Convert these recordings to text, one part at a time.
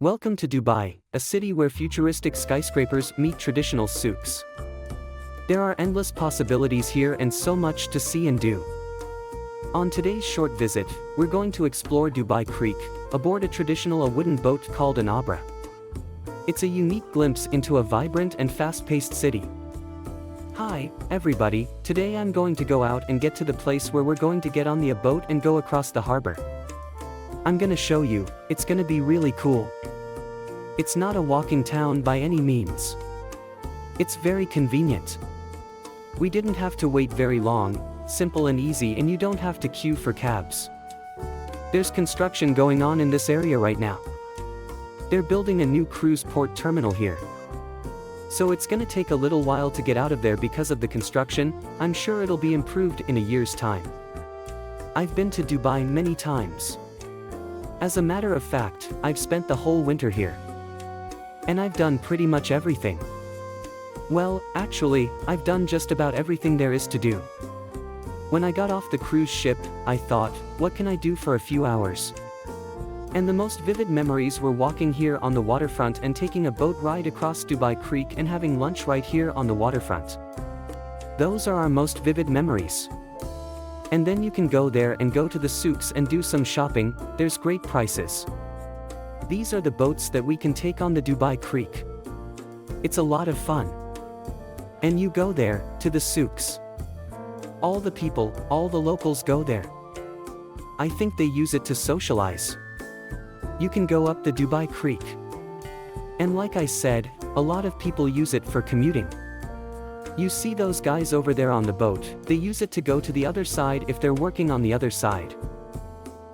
Welcome to Dubai, a city where futuristic skyscrapers meet traditional souks. There are endless possibilities here and so much to see and do. On today's short visit, we're going to explore Dubai Creek, aboard a traditional wooden boat called an abra. It's a unique glimpse into a vibrant and fast-paced city. Hi, everybody, today I'm going to go out and get to the place where we're going to get on the boat and go across the harbor. I'm gonna show you, it's gonna be really cool. It's not a walking town by any means. It's very convenient. We didn't have to wait very long, simple and easy, and you don't have to queue for cabs. There's construction going on in this area right now. They're building a new cruise port terminal here. So it's gonna take a little while to get out of there because of the construction. I'm sure it'll be improved in a year's time. I've been to Dubai many times. As a matter of fact, I've spent the whole winter here. And I've done pretty much everything. Well, actually, I've done just about everything there is to do. When I got off the cruise ship, I thought, what can I do for a few hours? And the most vivid memories were walking here on the waterfront and taking a boat ride across Dubai Creek and having lunch right here on the waterfront. Those are our most vivid memories. And then you can go there and go to the souks and do some shopping. There's great prices. These are the boats that we can take on the Dubai Creek. It's a lot of fun. And you go there, to the souks. All the people, all the locals go there. I think they use it to socialize. You can go up the Dubai Creek. And like I said, a lot of people use it for commuting. You see those guys over there on the boat, they use it to go to the other side if they're working on the other side.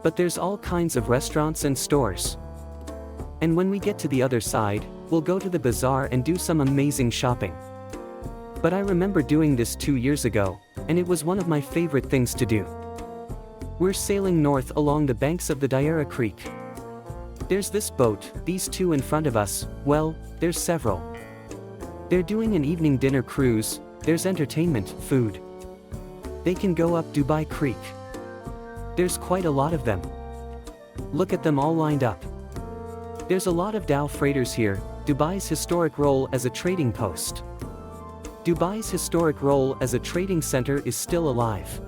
But there's all kinds of restaurants and stores. And when we get to the other side, we'll go to the bazaar and do some amazing shopping. But I remember doing this 2 years ago, and it was one of my favorite things to do. We're sailing north along the banks of the Daira Creek. There's this boat, these two in front of us, well, there's several. They're doing an evening dinner cruise, there's entertainment, food. They can go up Dubai Creek. There's quite a lot of them. Look at them all lined up. There's a lot of dhow freighters here, Dubai's historic role as a trading post. Dubai's historic role as a trading center is still alive.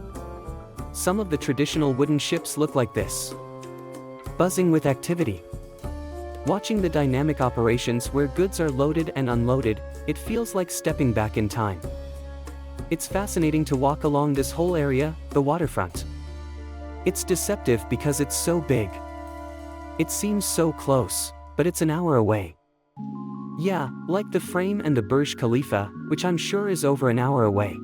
Some of the traditional wooden ships look like this. Buzzing with activity. Watching the dynamic operations where goods are loaded and unloaded, it feels like stepping back in time. It's fascinating to walk along this whole area, the waterfront. It's deceptive because it's so big. It seems so close, but it's an hour away. Yeah, like the frame and the Burj Khalifa, which I'm sure is over an hour away.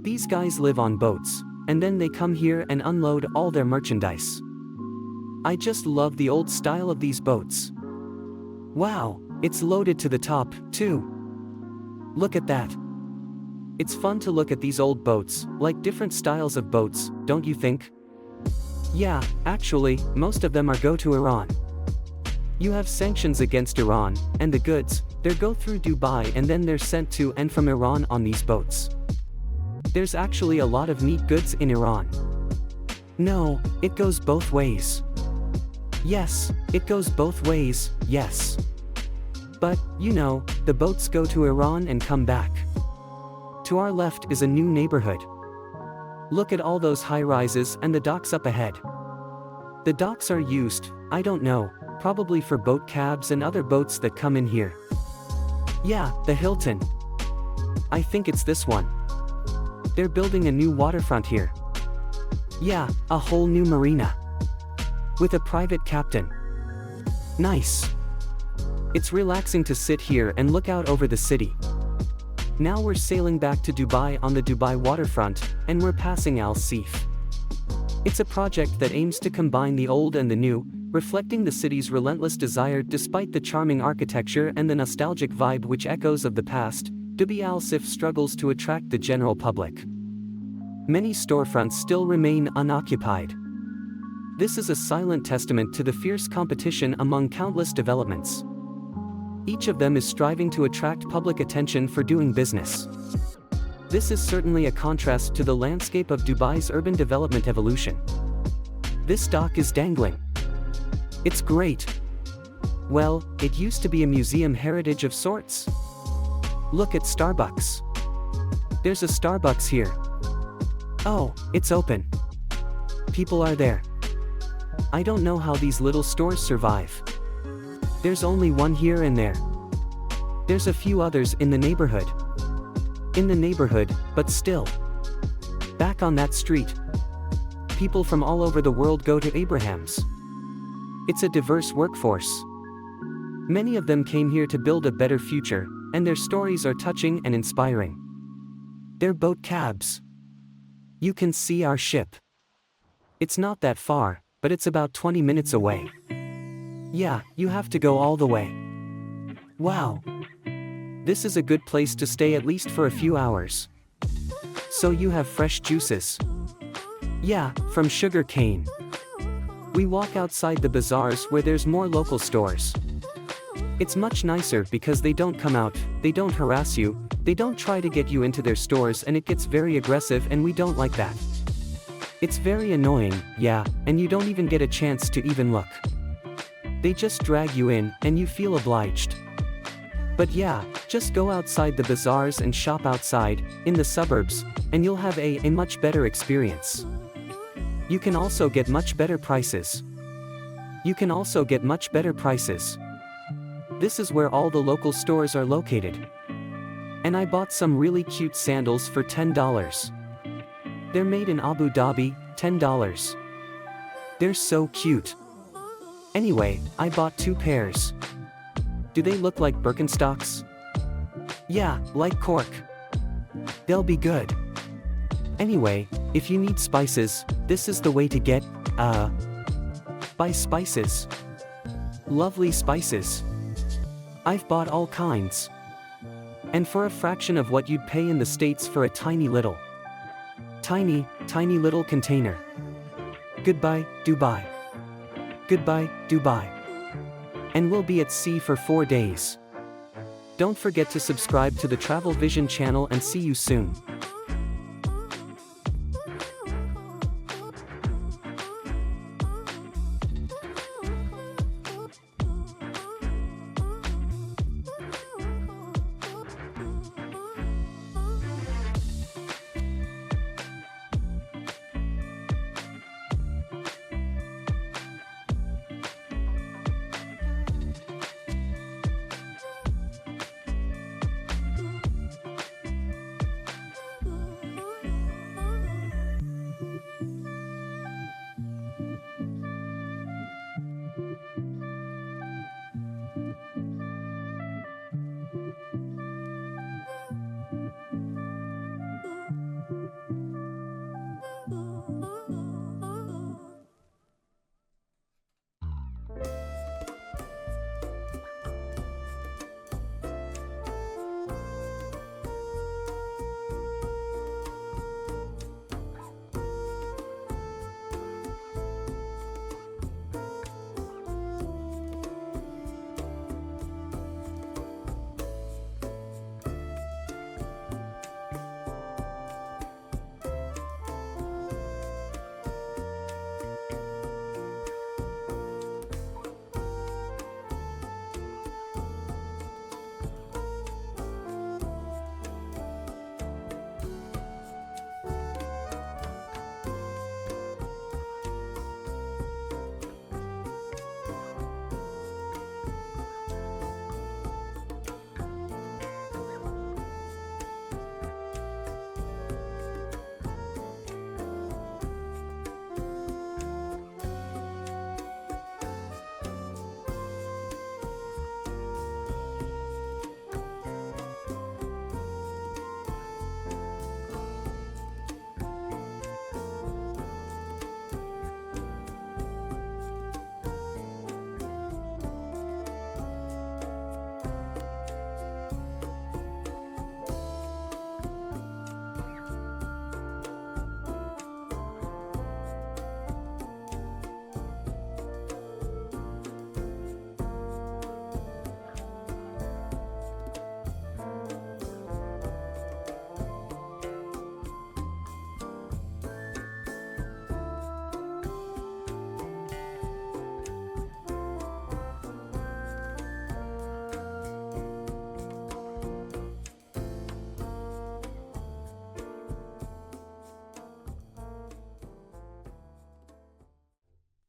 These guys live on boats, and then they come here and unload all their merchandise. I just love the old style of these boats. Wow, it's loaded to the top, too. Look at that. It's fun to look at these old boats, like different styles of boats, don't you think? Yeah, actually, most of them go to Iran. You have sanctions against Iran, and the goods, they go through Dubai and then they're sent to and from Iran on these boats. There's actually a lot of neat goods in Iran. No, it goes both ways. Yes, it goes both ways, yes. But, you know, the boats go to Iran and come back. To our left is a new neighborhood. Look at all those high-rises and the docks up ahead. The docks are used, I don't know, probably for boat cabs and other boats that come in here. Yeah, the Hilton. I think it's this one. They're building a new waterfront here. Yeah, a whole new marina. With a private captain. Nice. It's relaxing to sit here and look out over the city. Now we're sailing back to Dubai on the Dubai waterfront, and we're passing Al Seef. It's a project that aims to combine the old and the new, reflecting the city's relentless desire despite the charming architecture and the nostalgic vibe which echoes of the past. Dubai Al Seef struggles to attract the general public. Many storefronts still remain unoccupied. This is a silent testament to the fierce competition among countless developments. Each of them is striving to attract public attention for doing business. This is certainly a contrast to the landscape of Dubai's urban development evolution. This dock is dangling. It's great. Well, it used to be a museum heritage of sorts. Look at Starbucks. There's a Starbucks here. Oh, it's open. People are there. I don't know how these little stores survive. There's only one here and there. There's a few others in the neighborhood. But still. Back on that street. People from all over the world go to Abraham's. It's a diverse workforce. Many of them came here to build a better future, and their stories are touching and inspiring. They're boat cabs. You can see our ship. It's not that far, but it's about 20 minutes away. Yeah, you have to go all the way. Wow. This is a good place to stay at least for a few hours. So you have fresh juices. Yeah, from sugar cane. We walk outside the bazaars where there's more local stores. It's much nicer because they don't come out, they don't harass you, they don't try to get you into their stores, and it gets very aggressive, and we don't like that. It's very annoying, yeah, and you don't even get a chance to even look. They just drag you in, and you feel obliged. But yeah, just go outside the bazaars and shop outside, in the suburbs, and you'll have a much better experience. You can also get much better prices. This is where all the local stores are located. And I bought some really cute sandals for $10. They're made in Abu Dhabi, $10. They're so cute. Anyway, I bought 2 pairs. Do they look like Birkenstocks? Yeah, like cork. They'll be good. Anyway, if you need spices, this is the way to get, buy spices. Lovely spices. I've bought all kinds. And for a fraction of what you'd pay in the States for a tiny little container. Goodbye, Dubai. Goodbye, Dubai. And we'll be at sea for 4 days. Don't forget to subscribe to the Travel Vision channel, and see you soon.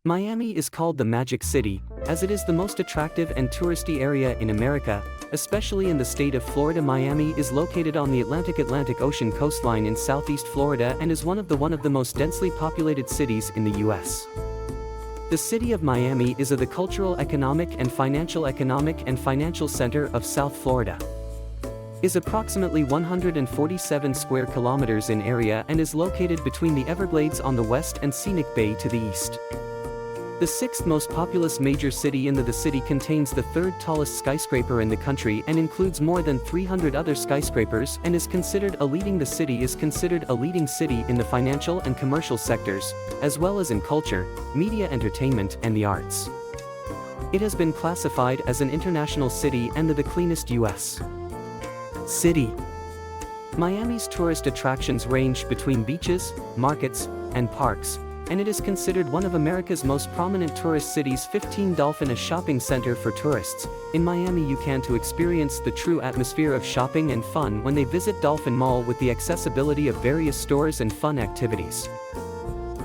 Miami is called the Magic City, as it is the most attractive and touristy area in America, especially in the state of Florida. Miami is located on the Atlantic Ocean coastline in southeast Florida and is one of the most densely populated cities in the U.S. The city of Miami is the cultural, economic and financial center of South Florida. Is approximately 147 square kilometers in area and is located between the Everglades on the west and Scenic Bay to the east. The sixth most populous major city the city contains the third tallest skyscraper in the country and includes more than 300 other skyscrapers and is considered a leading city in the financial and commercial sectors, as well as in culture, media, entertainment and the arts. It has been classified as an international city and the cleanest U.S. city. Miami's tourist attractions range between beaches, markets, and parks, and it is considered one of America's most prominent tourist cities. 15 Dolphin, a shopping center for tourists. In Miami you can experience the true atmosphere of shopping and fun when they visit Dolphin Mall with the accessibility of various stores and fun activities.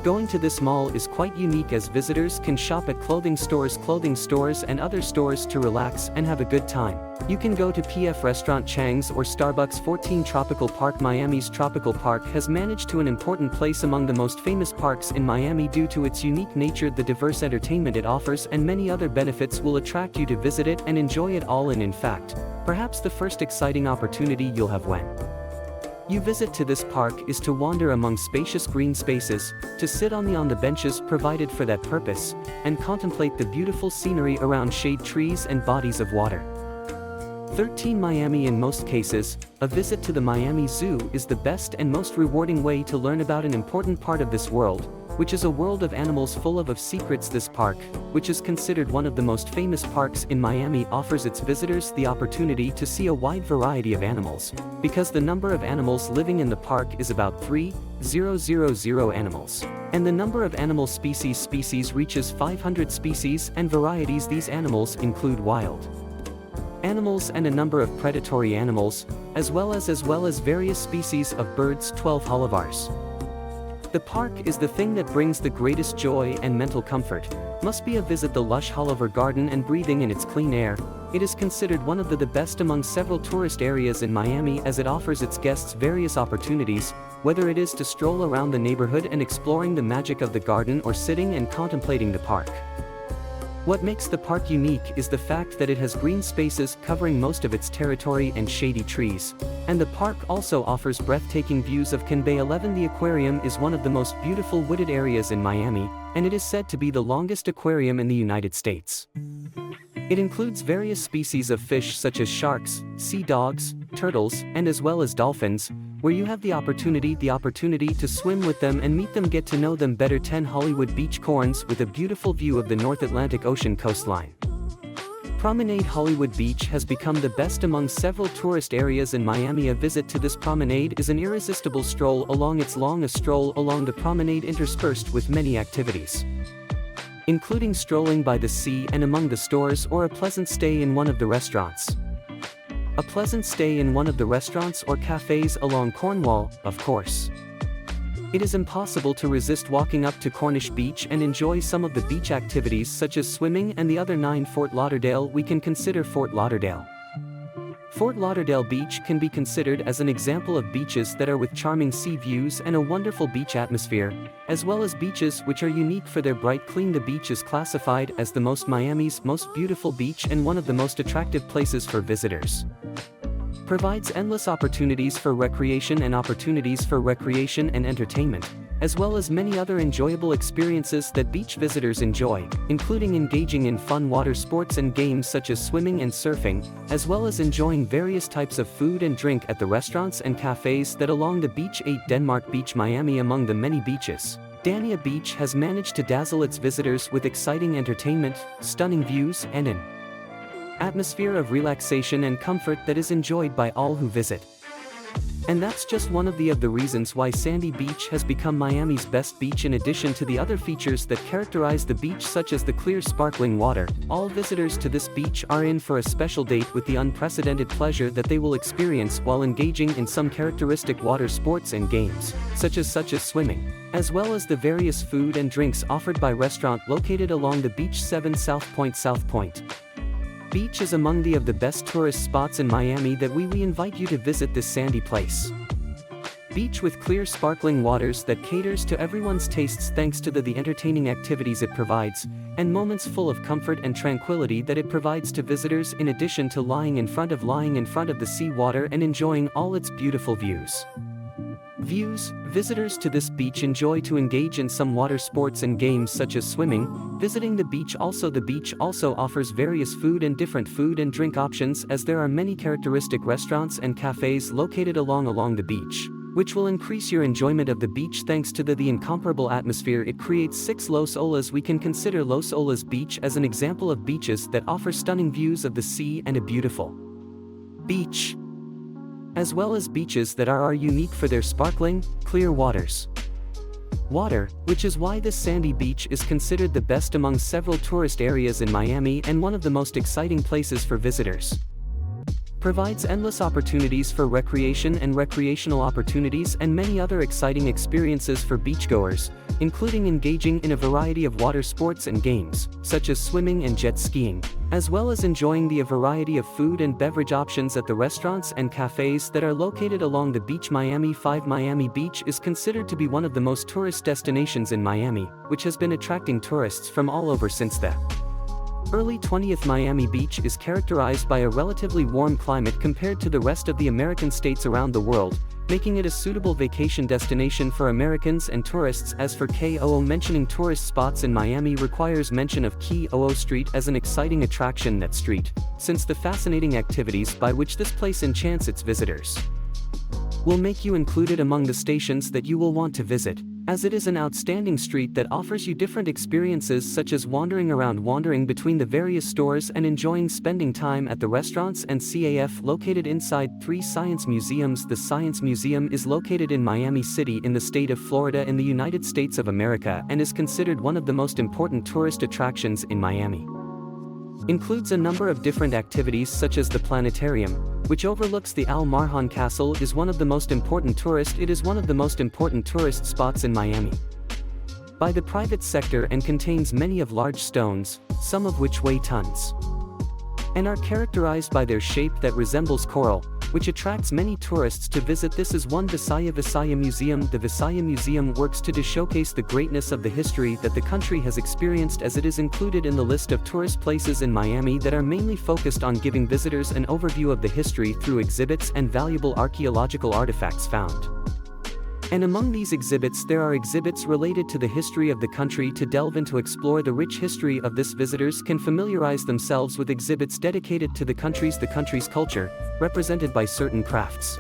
Going to this mall is quite unique as visitors can shop at clothing stores and other stores to relax and have a good time. You can go to PF Restaurant, Chang's or Starbucks. 14 Tropical Park. Miami's Tropical Park has managed to an important place among the most famous parks in Miami due to its unique nature, the diverse entertainment it offers and many other benefits will attract you to visit it and enjoy it all. And in fact, perhaps the first exciting opportunity you'll have when you visit to this park is to wander among spacious green spaces, to sit on the benches provided for that purpose, and contemplate the beautiful scenery around shade trees and bodies of water. 13 Miami. In most cases, a visit to the Miami Zoo is the best and most rewarding way to learn about an important part of this world, which is a world of animals full of secrets. This park, which is considered one of the most famous parks in Miami, offers its visitors the opportunity to see a wide variety of animals, because the number of animals living in the park is about 3,000 animals, and the number of animal species reaches 500 species and varieties. These animals include wild animals and a number of predatory animals, as well as various species of birds. 12 Hollivars. The park is the thing that brings the greatest joy and mental comfort. Must be a visit the lush Holliver Garden and breathing in its clean air. It is considered one of the best among several tourist areas in Miami as it offers its guests various opportunities, whether it is to stroll around the neighborhood and exploring the magic of the garden or sitting and contemplating the park. What makes the park unique is the fact that it has green spaces covering most of its territory and shady trees, and the park also offers breathtaking views of Can Bay. 11 The aquarium is one of the most beautiful wooded areas in Miami, and it is said to be the longest aquarium in the United States. It includes various species of fish such as sharks, sea dogs, turtles, and as well as dolphins, where you have the opportunity to swim with them and meet them, get to know them better. 10 Hollywood Beach Corns, with a beautiful view of the North Atlantic Ocean coastline. Promenade. Hollywood Beach has become the best among several tourist areas in Miami. A visit to this promenade is an irresistible stroll along the promenade, interspersed with many activities, including strolling by the sea and among the stores, or a pleasant stay in one of the restaurants. Or cafes along Cornwall, of course. It is impossible to resist walking up to Cornish Beach and enjoy some of the beach activities such as swimming and the other 9 Fort Lauderdale. We can consider Fort Lauderdale. Fort Lauderdale Beach can be considered as an example of beaches that are with charming sea views and a wonderful beach atmosphere, as well as beaches which are unique for their bright clean. The beach is classified as Miami's most beautiful beach and one of the most attractive places for visitors. Provides endless opportunities for recreation and entertainment, as well as many other enjoyable experiences that beach visitors enjoy, including engaging in fun water sports and games such as swimming and surfing, as well as enjoying various types of food and drink at the restaurants and cafes that along the beach. 8 Denmark Beach. Miami. Among the many beaches, Dania Beach has managed to dazzle its visitors with exciting entertainment, stunning views, and an atmosphere of relaxation and comfort that is enjoyed by all who visit. And that's just one of the reasons why Sandy Beach has become Miami's best beach. In addition to the other features that characterize the beach, such as the clear sparkling water, all visitors to this beach are in for a special date with the unprecedented pleasure that they will experience while engaging in some characteristic water sports and games, such as swimming, as well as the various food and drinks offered by restaurant located along the beach. 7 South Point. South Point Beach is among the best tourist spots in Miami that we invite you to visit this sandy place. Beach with clear sparkling waters that caters to everyone's tastes thanks to the entertaining activities it provides, and moments full of comfort and tranquility that it provides to visitors, in addition to lying in front of the sea water and enjoying all its beautiful views. Visitors to this beach enjoy to engage in some water sports and games such as swimming, visiting the beach. The beach also offers various food and different food and drink options, as there are many characteristic restaurants and cafes located along the beach, which will increase your enjoyment of the beach thanks to the incomparable atmosphere it creates. 6 Los Olas. We can consider Los Olas Beach as an example of beaches that offer stunning views of the sea and a beautiful beach, as well as beaches that are unique for their sparkling, clear waters, which is why this sandy beach is considered the best among several tourist areas in Miami and one of the most exciting places for visitors. Provides endless opportunities for recreation and recreational opportunities and many other exciting experiences for beachgoers, including engaging in a variety of water sports and games, such as swimming and jet skiing, as well as enjoying the variety of food and beverage options at the restaurants and cafes that are located along the beach. Miami. 5 Miami Beach is considered to be one of the most tourist destinations in Miami, which has been attracting tourists from all over since the early 20th. Miami Beach is characterized by a relatively warm climate compared to the rest of the American states around the world, making it a suitable vacation destination for Americans and tourists. As for KOO, mentioning tourist spots in Miami requires mention of KOO Street as an exciting attraction. That street, since the fascinating activities by which this place enchants its visitors, will make you included among the stations that you will want to visit, as it is an outstanding street that offers you different experiences such as wandering between the various stores and spending time at the restaurants and CAF located inside 3 science museums. The Science Museum is located in Miami City in the state of Florida in the United States of America and is considered one of the most important tourist attractions in Miami. Includes a number of different activities such as the planetarium, which overlooks the Al Marjan Castle, is one of the most important tourist spots in Miami by the private sector and contains many of large stones, some of which weigh tons, and are characterized by their shape that resembles coral, which attracts many tourists to visit. This is one Visaya Museum. The Visaya Museum works to showcase the greatness of the history that the country has experienced, as it is included in the list of tourist places in Miami that are mainly focused on giving visitors an overview of the history through exhibits and valuable archaeological artifacts found. And among these exhibits there are exhibits related to the history of the country. To delve into explore the rich history of this, visitors can familiarize themselves with exhibits dedicated to the country's culture, represented by certain crafts.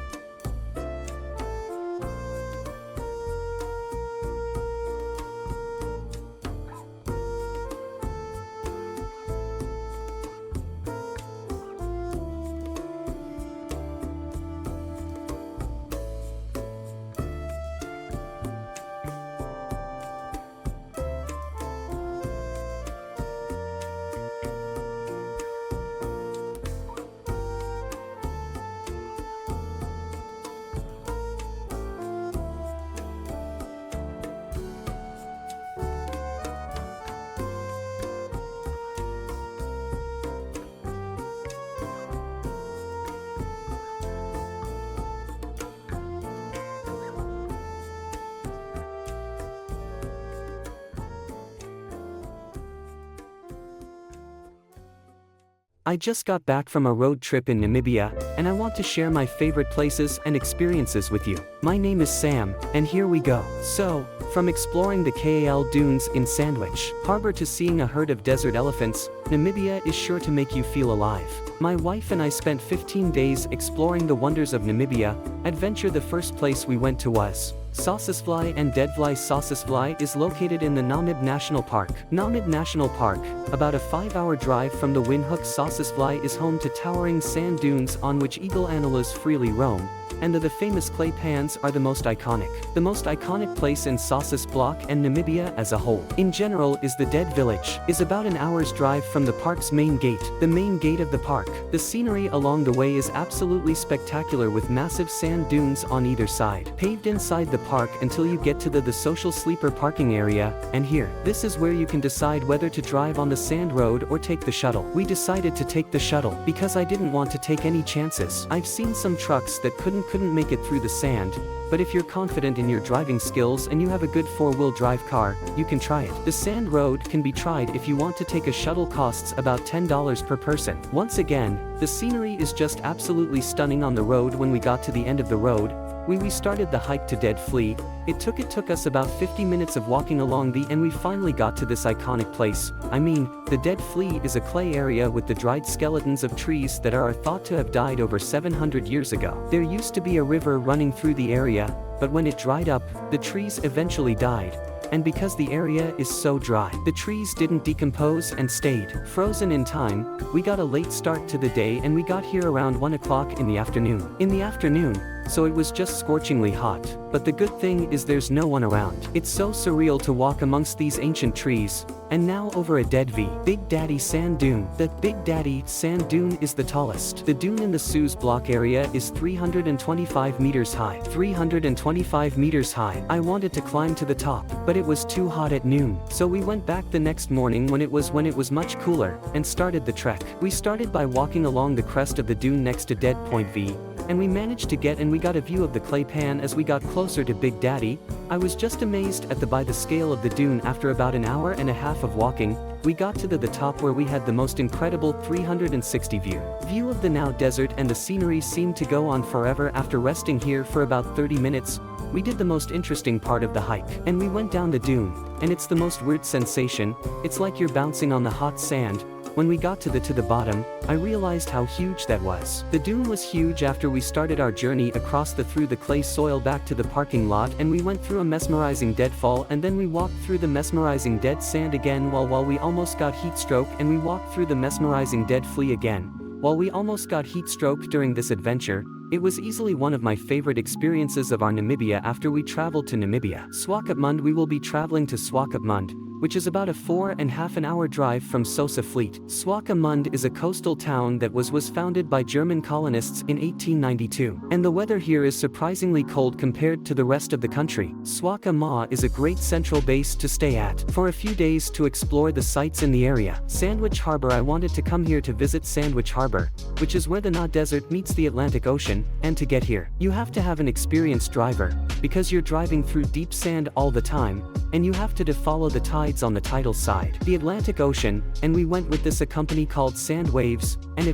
I just got back from a road trip in Namibia, and I want to share my favorite places and experiences with you. My name is Sam, and here we go. So, from exploring the Kal dunes in Sandwich Harbor to seeing a herd of desert elephants, Namibia is sure to make you feel alive. My wife and I spent 15 days exploring the wonders of Namibia. Adventure. The first place we went to was Sausesvlei and Deadvlei. Sausesvlei is located in the Namib National Park. Namib National Park, about a 5-hour drive from the Windhoek. Sausesvlei is home to towering sand dunes on which eagle antelope freely roam, and the famous clay pans are the most iconic. The most iconic place in Sausesvlei and Namibia as a whole, in general, is the Dead Village, is about an hour's drive from the park's main gate, the main gate of the park. The scenery along the way is absolutely spectacular with massive sand dunes on either side, paved inside the park until you get to the social sleeper parking area, and here, this is where you can decide whether to drive on the sand road or take the shuttle. We decided to take the shuttle, because I didn't want to take any chances. I've seen some trucks that couldn't make it through the sand, but if you're confident in your driving skills and you have a good 4-wheel drive car, you can try it. The sand road can be tried if you want to take a shuttle. Costs about $10 per person. Once again, the scenery is just absolutely stunning on the road. When we got to the end of the road, we started the hike to Dead Flea. It took us about 50 minutes of walking along and we finally got to this iconic place. I mean, the Dead Flea is a clay area with the dried skeletons of trees that are thought to have died over 700 years ago. There used to be a river running through the area, but when it dried up, the trees eventually died. And because the area is so dry, the trees didn't decompose and stayed frozen in time. We got a late start to the day and we got here around 1 o'clock in the afternoon. So it was just scorchingly hot. But the good thing is there's no one around. It's so surreal to walk amongst these ancient trees. And now over a dead Big Daddy sand dune. The Big Daddy sand dune is the tallest. The dune in the Suez block area is 325 meters high. 325 meters high. I wanted to climb to the top, but it was too hot at noon. So we went back the next morning when it was much cooler, and started the trek. We started by walking along the crest of the dune next to Dead Point V, and we managed to we got a view of the clay pan as we got closer to Big Daddy. I was just amazed by the scale of the dune. After about an hour and a half of walking, we got to the top where we had the most incredible 360 view of the now desert, and the scenery seemed to go on forever. After resting here for about 30 minutes, we did the most interesting part of the hike, and we went down the dune, and it's the most weird sensation. It's like you're bouncing on the hot sand. When we got to the bottom, I realized how huge that was. The dune was huge. After we started our journey across through the clay soil back to the parking lot, and we went through a mesmerizing deadfall, and then we walked through the mesmerizing dead sand again while we almost got heat stroke, and we walked through the mesmerizing dead flea again while we almost got heat stroke during this adventure. It was easily one of my favorite experiences of our Namibia. After we traveled to Namibia, Swakopmund, we will be traveling to Swakopmund, which is about a 4.5-hour drive from Sossusvlei. Swakopmund is a coastal town that was founded by German colonists in 1892, and the weather here is surprisingly cold compared to the rest of the country. Swakopmund is a great central base to stay at for a few days to explore the sites in the area. Sandwich Harbor. I wanted to come here to visit Sandwich Harbor, which is where the Na Desert meets the Atlantic Ocean, and to get here, you have to have an experienced driver, because you're driving through deep sand all the time, and you have to follow the tides on the tidal side, the Atlantic Ocean, and we went with a company called Sand Waves, and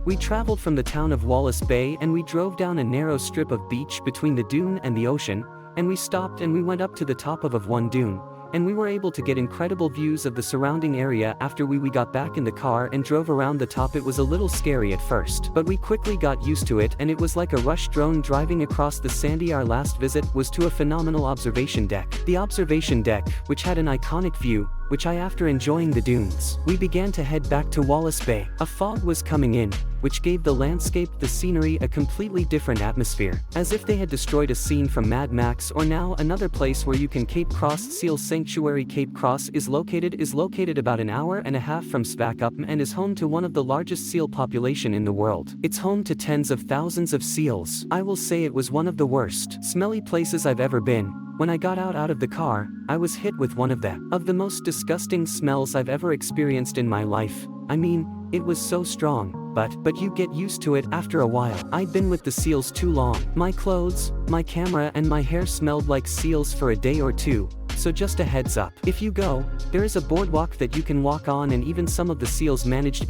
we traveled from the town of Wallis Bay, and we drove down a narrow strip of beach between the dune and the ocean, and we stopped and we went up to the top of one dune, and we were able to get incredible views of the surrounding area. After we got back in the car and drove around the top, it was a little scary at first, but we quickly got used to it, and it was like a rush drone driving across the sandy. Our last visit was to a phenomenal observation deck. The observation deck, which had an iconic view, after enjoying the dunes, we began to head back to Wallis Bay. A fog was coming in, which gave the landscape, the scenery, a completely different atmosphere, as if they had destroyed a scene from Mad Max. Or now another place where you can Cape Cross Seal Sanctuary. Cape Cross is located about an hour and a half from Swakopmund and is home to one of the largest seal population in the world. It's home to tens of thousands of seals. I will say it was one of the worst smelly places I've ever been. When I got out of the car, I was hit with one of the most disgusting smells I've ever experienced in my life. I mean, it was so strong, but you get used to it after a while. I'd been with the seals too long. My clothes, my camera, and my hair smelled like seals for a day or two, so just a heads up. If you go, there is a boardwalk that you can walk on, and even some of the seals managed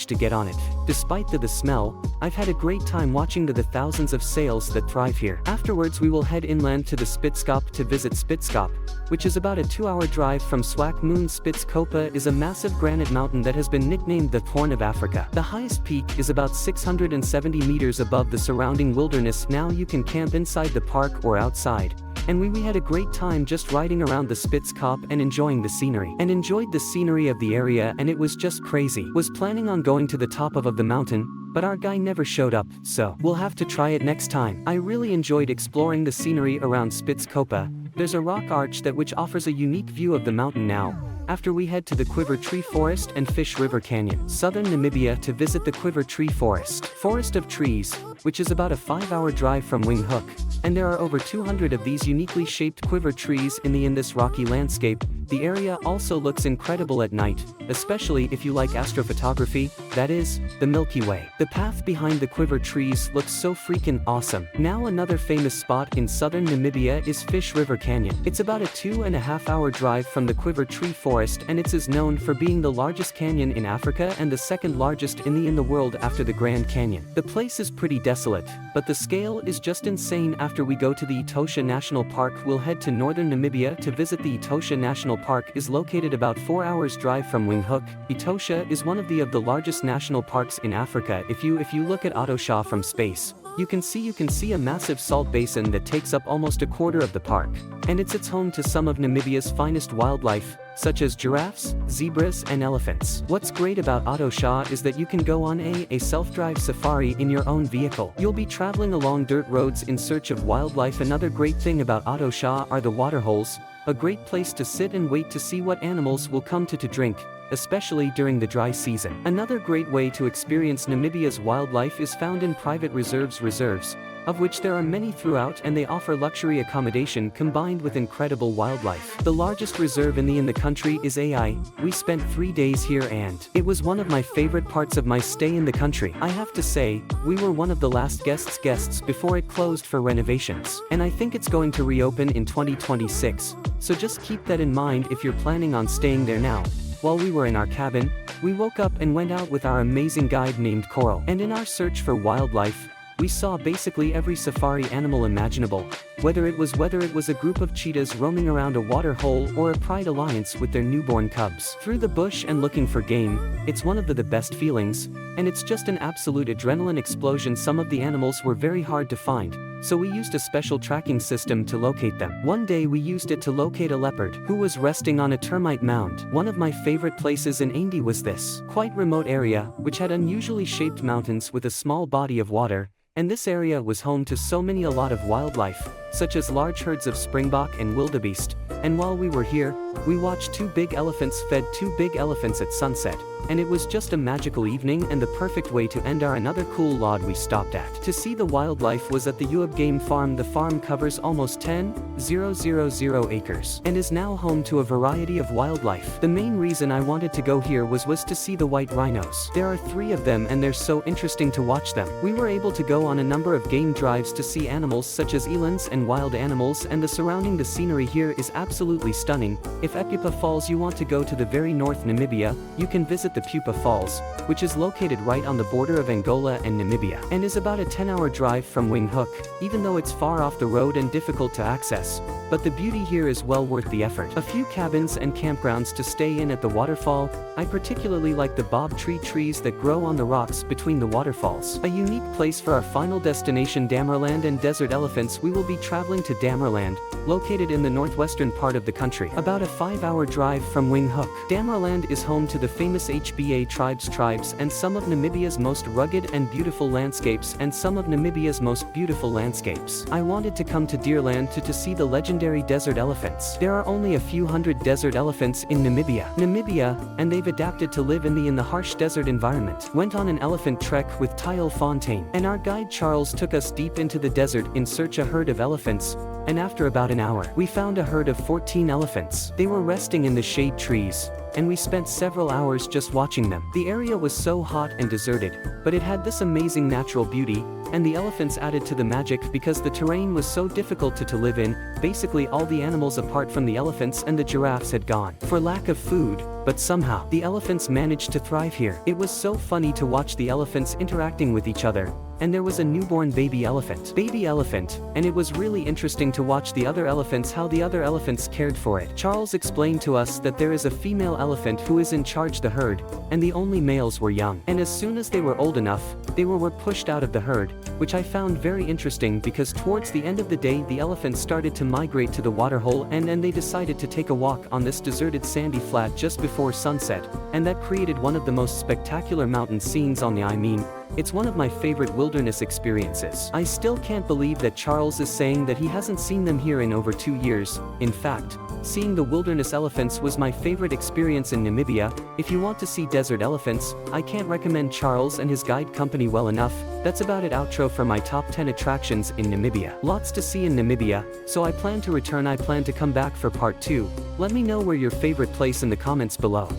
to get on it. Despite the smell, I've had a great time watching the thousands of sails that thrive here. Afterwards we will head inland to the Spitskop to visit Spitskop, which is about a 2-hour drive from Swakopmund. Spitskopa is a massive granite mountain that has been nicknamed the Horn of Africa. The highest peak is about 670 meters above the surrounding wilderness. Now you can camp inside the park or outside. And we had a great time just riding around the Spitskop and enjoying the scenery. And enjoyed the scenery of the area, and it was just crazy. Was planning on going to the top of the mountain, but our guy never showed up, so we'll have to try it next time. I really enjoyed exploring the scenery around Spitskopa. There's a rock arch which offers a unique view of the mountain now. After we head to the Quiver Tree Forest and Fish River Canyon, southern Namibia, to visit the Quiver Tree Forest of trees, which is about a 5-hour drive from Windhoek, and there are over 200 of these uniquely shaped quiver trees in this rocky landscape. The area also looks incredible at night, especially if you like astrophotography, that is, the Milky Way. The path behind the quiver trees looks so freaking awesome. Now another famous spot in southern Namibia is Fish River Canyon. It's about a 2.5-hour drive from the Quiver Tree Forest, and it's known for being the largest canyon in Africa and the second largest in the world after the Grand Canyon. The place is pretty desolate, but the scale is just insane. After we go to the Etosha National Park, we'll head to northern Namibia to visit the Etosha National Park. Is located about 4 hours drive from Windhoek. Etosha is one of the largest national parks in Africa. If you look at Etosha from space, you can see a massive salt basin that takes up almost a quarter of the park, and it's home to some of Namibia's finest wildlife, such as giraffes, zebras, and elephants. What's great about Etosha is that you can go on a self-drive safari in your own vehicle. You'll be traveling along dirt roads in search of wildlife. Another great thing about Etosha are the waterholes, a great place to sit and wait to see what animals will come to drink, especially during the dry season. Another great way to experience Namibia's wildlife is found in private reserves, of which there are many throughout, and they offer luxury accommodation combined with incredible wildlife. The largest reserve in the country is AI. We spent 3 days here, and it was one of my favorite parts of my stay in the country. I have to say, we were one of the last guests before it closed for renovations, and I think it's going to reopen in 2026, so just keep that in mind if you're planning on staying there. Now, while we were in our cabin, we woke up and went out with our amazing guide named Coral, and in our search for wildlife, we saw basically every safari animal imaginable, whether it was a group of cheetahs roaming around a water hole or a pride alliance with their newborn cubs through the bush and looking for game. It's one of the best feelings, and it's just an absolute adrenaline explosion. Some of the animals were very hard to find, so we used a special tracking system to locate them. One day we used it to locate a leopard who was resting on a termite mound. One of my favorite places in Indy was this quite remote area, which had unusually shaped mountains with a small body of water, and this area was home to a lot of wildlife, such as large herds of springbok and wildebeest. And while we were here, we watched 2 big elephants fed 2 big elephants at sunset, and it was just a magical evening and the perfect way to end our. Another cool lodge we stopped at to see the wildlife was at the Uab Game Farm. The farm covers almost 10,000 acres and is now home to a variety of wildlife. The main reason I wanted to go here was to see the white rhinos. There are 3 of them, and they're so interesting to watch them. We were able to go on a number of game drives to see animals such as elands and wild animals, and the scenery here is absolutely stunning. If Epupa Falls, you want to go to the very north Namibia, you can visit the Pupa Falls, which is located right on the border of Angola and Namibia, and is about a 10-hour drive from Windhoek, even though it's far off the road and difficult to access. But the beauty here is well worth the effort. A few cabins and campgrounds to stay in at the waterfall. I particularly like the bob tree trees that grow on the rocks between the waterfalls. A unique place for our final destination, Damaraland and Desert Elephants. We will be traveling to Damaraland, located in the northwestern part of the country, about a 5-hour drive from Windhoek. Damaraland is home to the famous HBA tribes and some of Namibia's most rugged and beautiful landscapes, I wanted to come to Deerland to see the legendary desert elephants. There are only a few hundred desert elephants in Namibia, and they've adapted to live in the harsh desert environment. Went on an elephant trek with Tyle Fontaine, and our guide Charles took us deep into the desert in search of a herd of elephants, and after about an hour, we found a herd of 14 elephants. They were resting in the shade trees, and we spent several hours just watching them. The area was so hot and deserted, but it had this amazing natural beauty, and the elephants added to the magic because the terrain was so difficult to live in. Basically all the animals apart from the elephants and the giraffes had gone for lack of food, but somehow the elephants managed to thrive here. It was so funny to watch the elephants interacting with each other, and there was a newborn baby elephant, and it was really interesting to watch the other elephants, how the other elephants cared for it. Charles explained to us that there is a female elephant who is in charge of the herd, and the only males were young, and as soon as they were old enough, they were pushed out of the herd, which I found very interesting because towards the end of the day the elephants started to migrate to the waterhole, and then they decided to take a walk on this deserted sandy flat just before sunset, and that created one of the most spectacular mountain scenes on the it's one of my favorite wilderness experiences. I still can't believe that Charles is saying that he hasn't seen them here in over 2 years. In fact, seeing the wilderness elephants was my favorite experience in Namibia. If you want to see desert elephants, I can't recommend Charles and his guide company well enough. That's about it. Outro for my top 10 attractions in Namibia. Lots to see in Namibia, so I plan to return. I plan to come back for part 2. Let me know where your favorite place in the comments below.